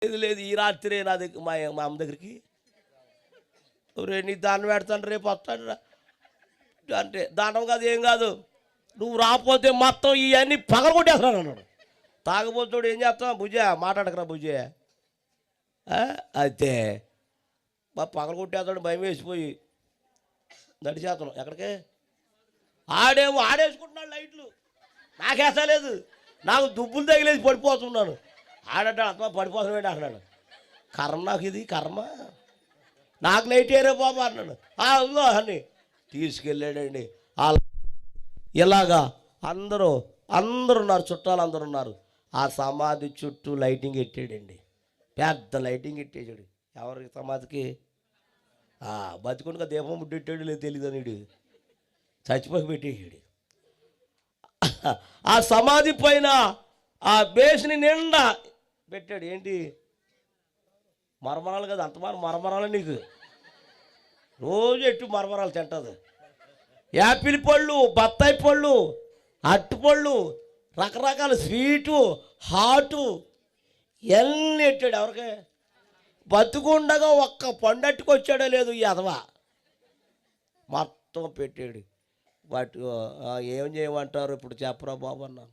లేదు లేదు ఈ రాత్రే నా దగ్గర మా అమ్మ దగ్గరికి నీ దాన్ని పెడతాను రేపు వస్తాను రా అంటే దానం కాదు ఏం కాదు నువ్వు రాకపోతే మొత్తం ఇవన్నీ పగలగొట్టేస్తున్నాను అన్నాడు. తాగబోతుడు ఏం చేస్తాం భుజ మాట్లాడకరా భుజ అయితే మా పగలగొట్టేస్తాడు భయం వేసిపోయి నడిచేస్తాను ఎక్కడికే ఆడేసుకుంటున్నాడు లైట్లు నాకేసలేదు నాకు దుబ్బులు తగిలేసి పడిపోతున్నాను. ఆడంటాడు అత్మ పడిపోతున్నాడు అంటున్నాడు. కర్మ నాకు ఇది కర్మ నాకు లైట్ ఏరే బాబా అన్నాడు. అదో అని తీసుకెళ్ళాడండి. ఇలాగా అందరూ ఉన్నారు, చుట్టాలు అందరూ ఉన్నారు. ఆ సమాధి చుట్టూ లైటింగ్ పెట్టాడండి, పెద్ద లైటింగ్ పెట్టేసాడు. ఎవరికి సమాధికి బతికుండగా దీపం ముట్టెట్టాడు లేదు తెలీదు అని చచ్చిపోయి పెట్టేసాడు. ఆ సమాధి పైన ఆ బేస్ని నిండా పెట్టాడు. ఏంటి మరమరాలు కదా, అంతమానం మరమరాలు నీకు రోజు ఎట్టు మరమరాలు తింటుంది. యాపిల్ పళ్ళు, బత్తాయి పళ్ళు, అట్టుపళ్ళు, రకరకాల స్వీటు హాటు ఎన్ని ఎట్టాడు. ఎవరికి బతుకుండగా ఒక్క పండట్టుకు వచ్చాడో లేదు ఈ అదవా మొత్తం పెట్టాడు. వాటి ఏం చేయమంటారు ఇప్పుడు చెప్పరా బాబు అన్నాను.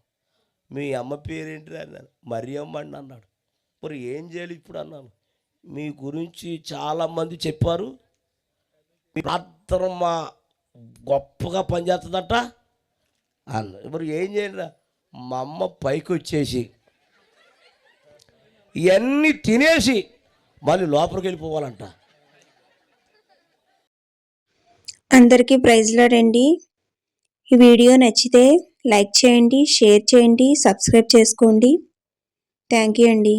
మీ అమ్మ పేరేంటి అన్నాను. మరియమ్మ అండి అన్నాడు. మరి ఏం చేయాలి ఇప్పుడు అన్నాను. మీ గురించి చాలామంది చెప్పారు, మీ ప్రార్థన మా గొప్పగా పనిచేస్తుందట అన్నాడు. మరి ఏం చేయండి, మా అమ్మ పైకి వచ్చేసి ఇవన్నీ తినేసి మళ్ళీ లోపలికి వెళ్ళిపోవాలంట. అందరికీ ప్రైజ్లో రండి. ఈ వీడియో నచ్చితే లైక్ చేయండి, షేర్ చేయండి, సబ్స్క్రైబ్ చేసుకోండి. థ్యాంక్ యూ అండి.